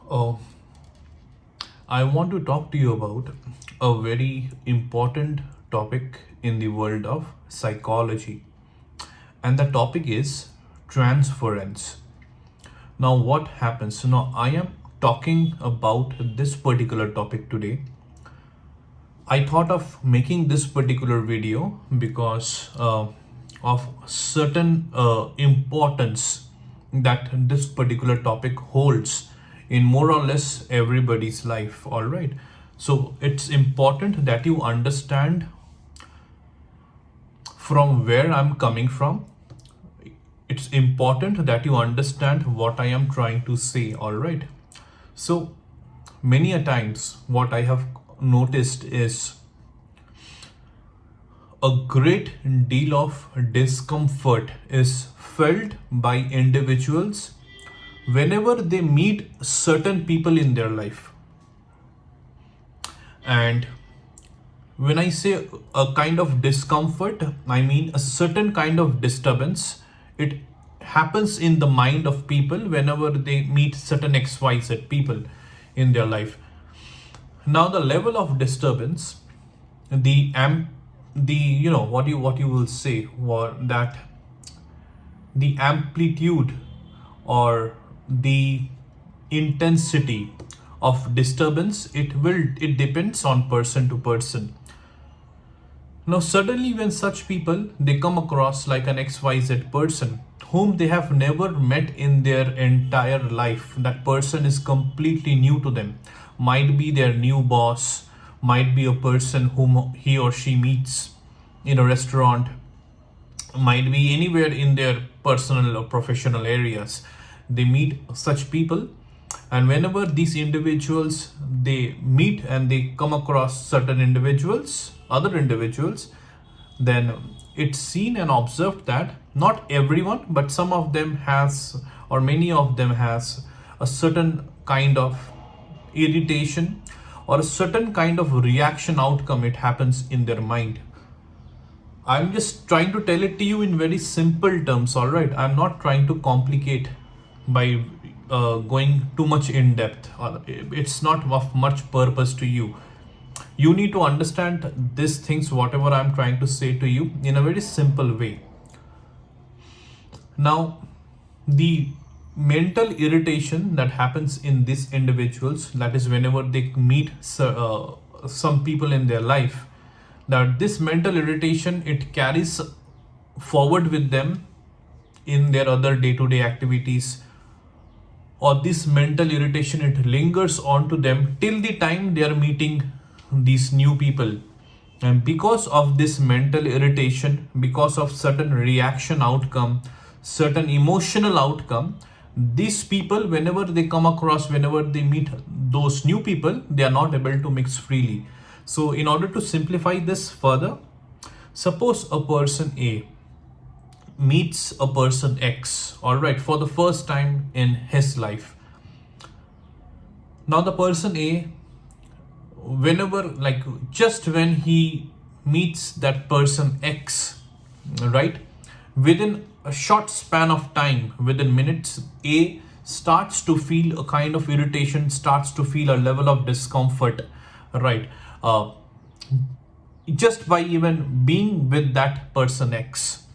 Oh, I want to talk to you about a very important topic in the world of psychology. And the topic is transference. Now, what happens? Now, I am talking about this particular topic today. I thought of making this particular video because of certain importance that this particular topic holds in more or less everybody's life. All right. So it's important that you understand from where I'm coming from. It's important that you understand what I am trying to say. All right. So many a times, what I have noticed is a great deal of discomfort is felt by individuals whenever they meet certain people in their life. And when I say a kind of discomfort, I mean a certain kind of disturbance. It happens in the mind of people whenever they meet certain XYZ people in their life. Now the level of disturbance, the what you will say, or that the amplitude or the intensity of disturbance, it depends on person to person. Now suddenly when such people they come across like an XYZ person whom they have never met in their entire life, that person is completely new to them, might be their new boss, might be a person whom he or she meets in a restaurant, might be anywhere in their personal or professional areas. They meet such people, and whenever these individuals they meet and they come across certain individuals, other individuals, then it's seen and observed that not everyone but some of them has, or many of them has, a certain kind of irritation or a certain kind of reaction outcome. It happens in their mind. I'm just trying to tell it to you in very simple terms, all right? I'm not trying to complicate by going too much in depth. It's not of much purpose to you. You need to understand these things, whatever I'm trying to say to you, in a very simple way. Now, the mental irritation that happens in these individuals, that is whenever they meet some people in their life, that this mental irritation it carries forward with them in their other day-to-day activities, or this mental irritation it lingers on to them till the time they are meeting these new people. And because of this mental irritation, because of certain reaction outcome, certain emotional outcome, these people whenever they come across, whenever they meet those new people, they are not able to mix freely. So in order to simplify this further, suppose a person A meets a person X, all right, for the first time in his life. Now the person A, whenever, like just when he meets that person X, right, within a short span of time, within minutes, A starts to feel a kind of irritation, starts to feel a level of discomfort, right? Just by even being with that person X.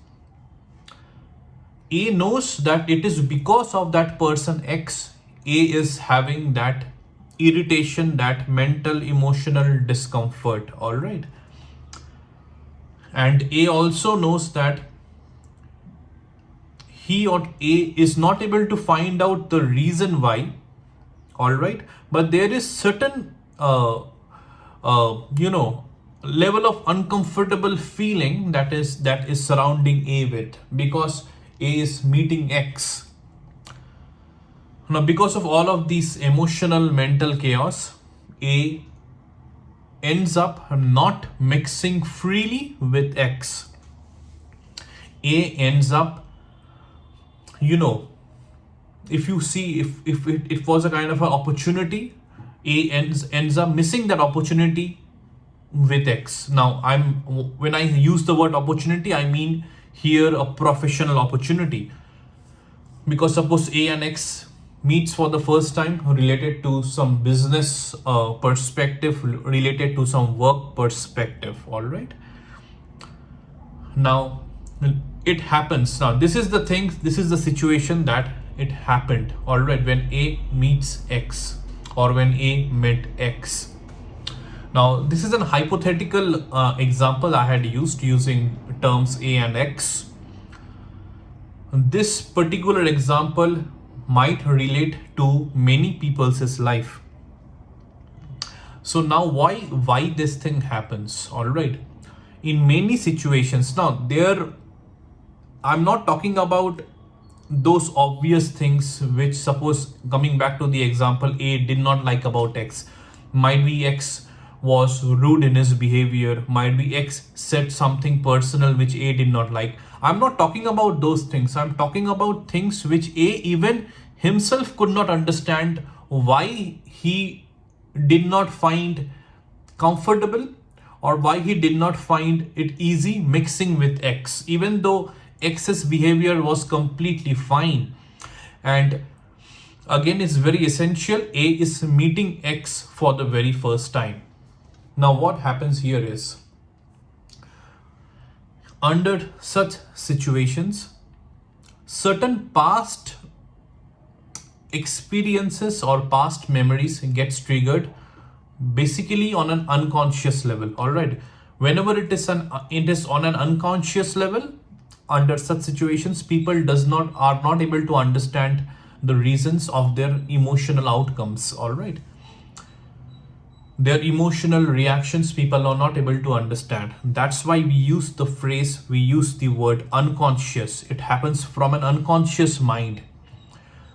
A knows that it is because of that person X, A is having that irritation, that mental emotional discomfort, all right? And A also knows that he or A is not able to find out the reason why, all right? But there is certain level of uncomfortable feeling that is surrounding A with, because A is meeting X. Now because of all of these emotional mental chaos, A ends up not mixing freely with X. A ends up, if you see, if it was a kind of an opportunity, A ends up missing that opportunity with X. Now when I use the word opportunity, I mean here a professional opportunity, because suppose A and X meets for the first time, related to some business perspective, related to some work perspective. All right. Now it happens. Now this is the thing, this is the situation that it happened. All right, when A meets X, or when A met X. Now this is an hypothetical example I had used using terms A and X. This particular example might relate to many people's life. So now why this thing happens? All right, in many situations, now there, I'm not talking about those obvious things which, suppose, coming back to the example, A did not like about X. Might be X was rude in his behavior, might be X said something personal which A did not like. I'm not talking about those things. I'm talking about things which A even himself could not understand why he did not find comfortable, or why he did not find it easy mixing with X, even though X's behavior was completely fine. And again, it's very essential, A is meeting X for the very first time. Now what happens here is, under such situations, certain past experiences or past memories gets triggered, basically on an unconscious level. All right, whenever it is on an unconscious level, under such situations, people are not able to understand the reasons of their emotional outcomes. All right, their emotional reactions, people are not able to understand. That's why we use the word unconscious. It happens from an unconscious mind.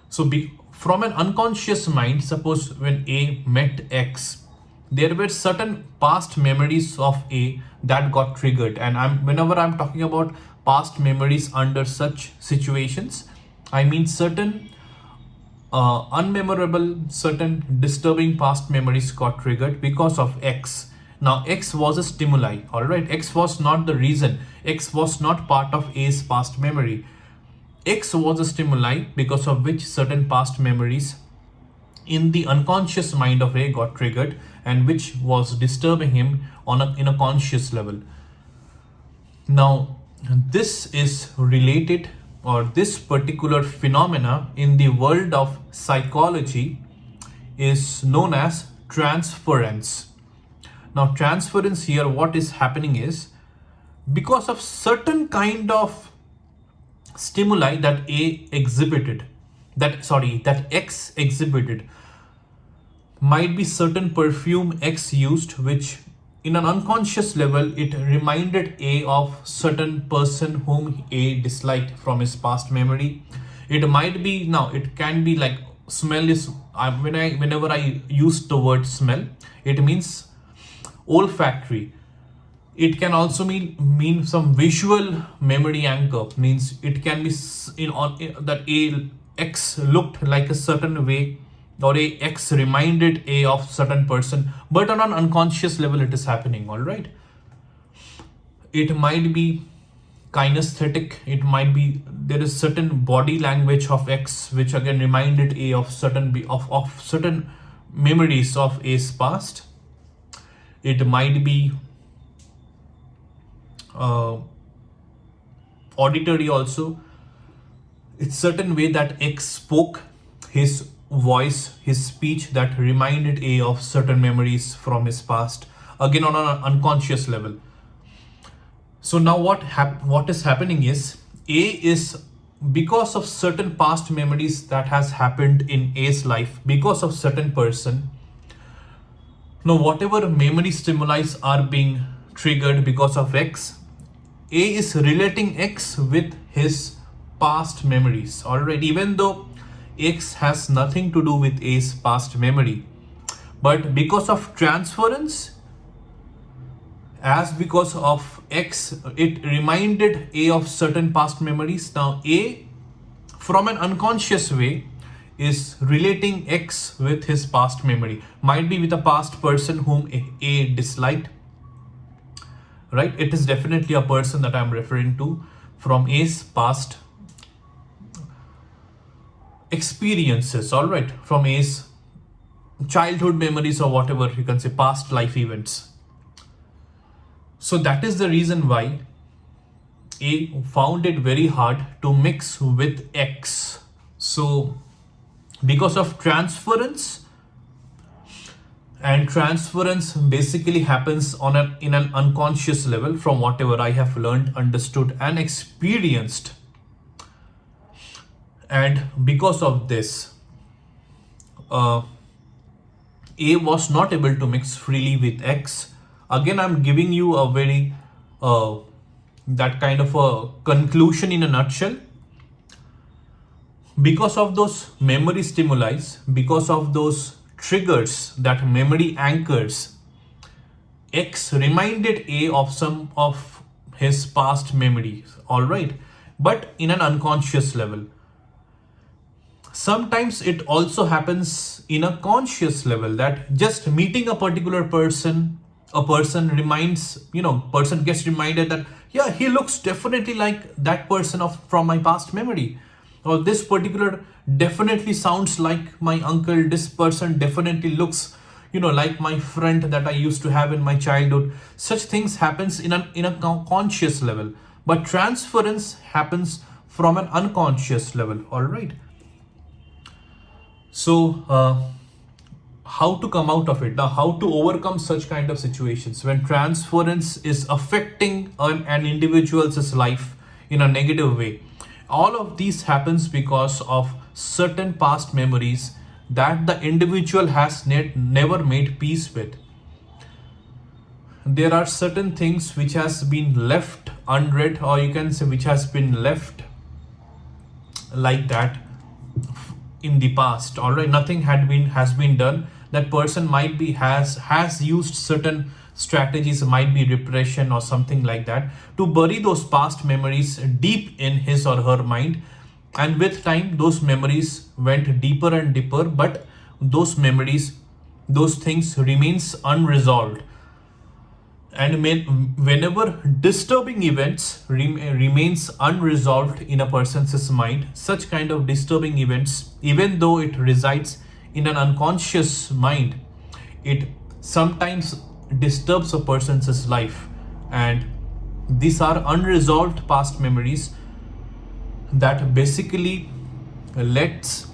So from an unconscious mind, suppose when A met X, there were certain past memories of A that got triggered. And whenever I'm talking about past memories under such situations, I mean certain unmemorable, certain disturbing past memories got triggered because of X. Now X was a stimuli. All right, X was not the reason. X was not part of A's past memory. X was a stimuli because of which certain past memories in the unconscious mind of A got triggered, and which was disturbing him in a conscious level. Now this is related, or this particular phenomena in the world of psychology is known as transference. Now transference here, what is happening is, because of certain kind of stimuli that X exhibited, might be certain perfume X used, which in an unconscious level, it reminded A of certain person whom A disliked from his past memory. It might be, now it can be like, smell is, whenever I use the word smell, it means olfactory. It can also mean some visual memory anchor, means it can be that A X looked like a certain way, or A X reminded A of certain person, but on an unconscious level it is happening. All right, it might be kinesthetic, it might be there is certain body language of X which again reminded A of certain memories of A's past. It might be auditory also. It's certain way that X spoke, his voice, his speech, that reminded A of certain memories from his past, again on an unconscious level. So now what is happening is, A is, because of certain past memories that has happened in A's life, because of certain person, now whatever memory stimuli are being triggered because of X, A is relating X with his past memories. Alright, even though X has nothing to do with A's past memory, but because of transference, as because of X, it reminded A of certain past memories. Now A, from an unconscious way, is relating X with his past memory. Might be with a past person whom A disliked. Right? It is definitely a person that I'm referring to from A's past. experiences, all right, from A's childhood memories or whatever you can say, past life events. So that is the reason why A found it very hard to mix with X. So because of transference, and transference basically happens in an unconscious level from whatever I have learned, understood and experienced. And because of this, A was not able to mix freely with X. Again, I'm giving you a very that kind of a conclusion in a nutshell. Because of those memory stimuli, because of those triggers, that memory anchors, X reminded A of some of his past memories, all right, but in an unconscious level. Sometimes it also happens in a conscious level, that just meeting a particular person, a person reminds, person gets reminded that, yeah, he looks definitely like that person from my past memory. Or this particular definitely sounds like my uncle. This person definitely looks, like my friend that I used to have in my childhood. Such things happens in a conscious level, but transference happens from an unconscious level. All right. So how to come out of it now? How to overcome such kind of situations when transference is affecting an individual's life in a negative way? All of these happens because of certain past memories that the individual has never made peace with. There are certain things which has been left unread, or you can say which has been left like that in the past. All right, nothing has been done. That person might be has used certain strategies, might be repression or something like that, to bury those past memories deep in his or her mind. And with time, those memories went deeper and deeper, but those memories, those things remains unresolved. And whenever disturbing events remains unresolved in a person's mind, such kind of disturbing events, even though it resides in an unconscious mind, it sometimes disturbs a person's life. And these are unresolved past memories that basically lets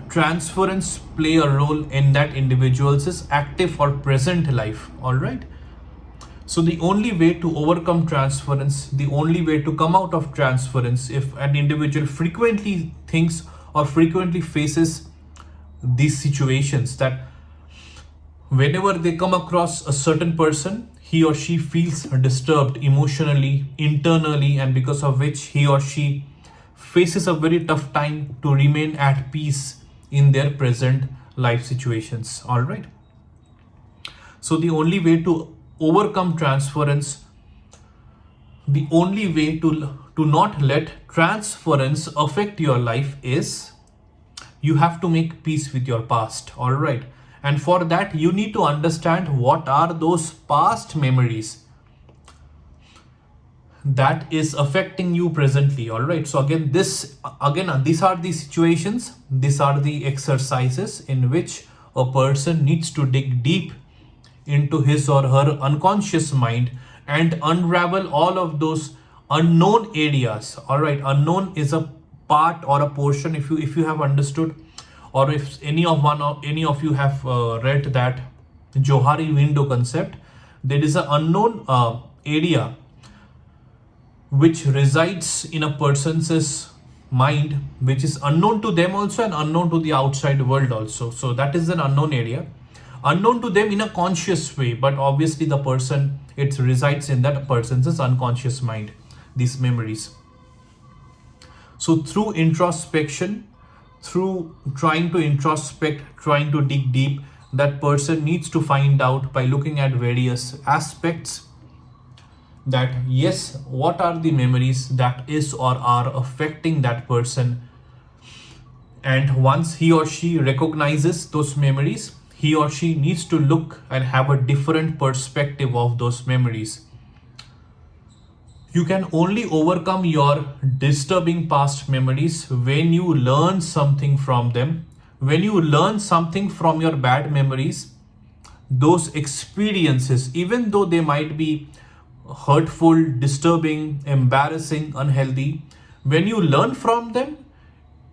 transference play a role in that individual's active or present life. All right. So the only way to overcome transference, the only way to come out of transference, if an individual frequently thinks or frequently faces these situations, that whenever they come across a certain person, he or she feels disturbed emotionally, internally, and because of which he or she faces a very tough time to remain at peace in their present life situations. All right. So the only way to overcome transference, the only way to not let transference affect your life is you have to make peace with your past. All right. And for that, you need to understand what are those past memories that is affecting you presently. All right. So these are the situations, these are the exercises in which a person needs to dig deep into his or her unconscious mind and unravel all of those unknown areas. All right. Unknown is a part or a portion. If you have understood, or if any of you have read that Johari window concept, there is an unknown area which resides in a person's mind, which is unknown to them also and unknown to the outside world also. So that is an unknown area, unknown to them in a conscious way, but obviously the person, it resides in that person's unconscious mind, these memories. So through introspection, through trying to introspect, trying to dig deep, that person needs to find out by looking at various aspects that yes, what are the memories that is or are affecting that person. And once he or she recognizes those memories, he or she needs to look and have a different perspective of those memories. You can only overcome your disturbing past memories when you learn something from them. When you learn something from your bad memories, those experiences, even though they might be hurtful, disturbing, embarrassing, unhealthy, when you learn from them,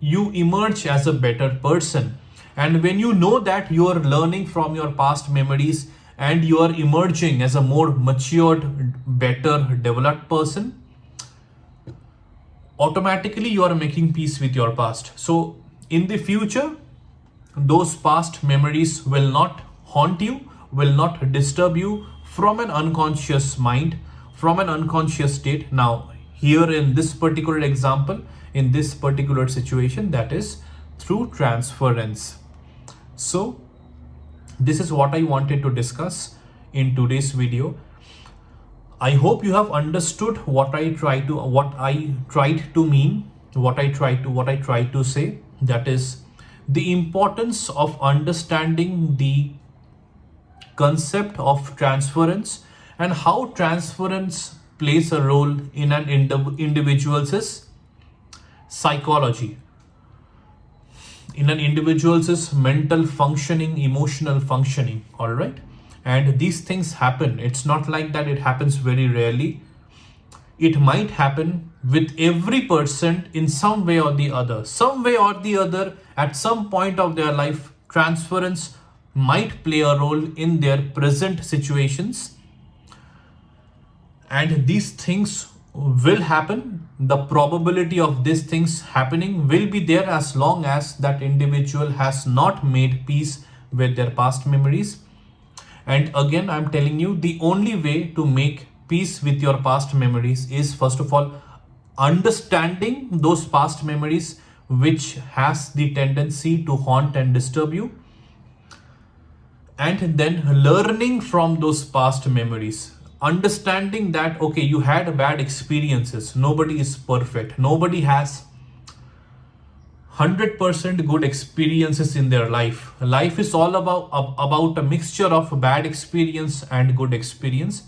you emerge as a better person. And when you know that you are learning from your past memories and you are emerging as a more matured, better, developed person, automatically you are making peace with your past. So in the future, those past memories will not haunt you, will not disturb you from an unconscious mind, from an unconscious state. Now, here in this particular example, in this particular situation, that is through transference. So, this is what I wanted to discuss in today's video. I hope you have understood what I tried to mean, what I tried to say. That is the importance of understanding the concept of transference and how transference plays a role in an individual's psychology, in an individual's mental functioning, emotional functioning. All right. And these things happen. It's not like that it happens very rarely. It might happen with every person in some way or the other. Some way or the other, at some point of their life, transference might play a role in their present situations. And these things will happen. The probability of these things happening will be there as long as that individual has not made peace with their past memories. And again, I'm telling you, the only way to make peace with your past memories is, first of all, understanding those past memories which has the tendency to haunt and disturb you, and then learning from those past memories, understanding that, okay, you had bad experiences. Nobody is perfect. Nobody has 100% good experiences in their life. Life is all about a mixture of bad experience and good experience.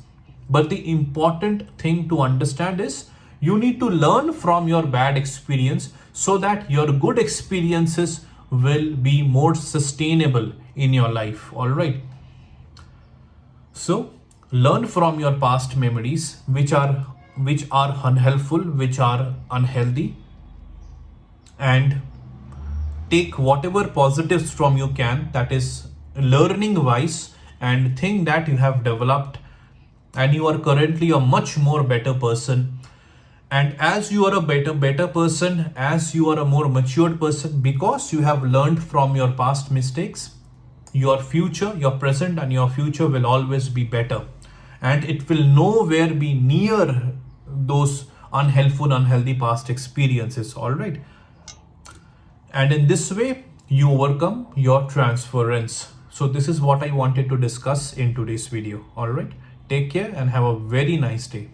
But the important thing to understand is you need to learn from your bad experience so that your good experiences will be more sustainable in your life. All right. So learn from your past memories which are unhelpful, which are unhealthy, and take whatever positives from you can, that is learning wise, and think that you have developed and you are currently a much more better person. And as you are a better person, as you are a more matured person, because you have learned from your past mistakes, your future, your present and your future will always be better, and it will nowhere be near those unhelpful, unhealthy past experiences. All right. And in this way, you overcome your transference. So this is what I wanted to discuss in today's video. All right. Take care and have a very nice day.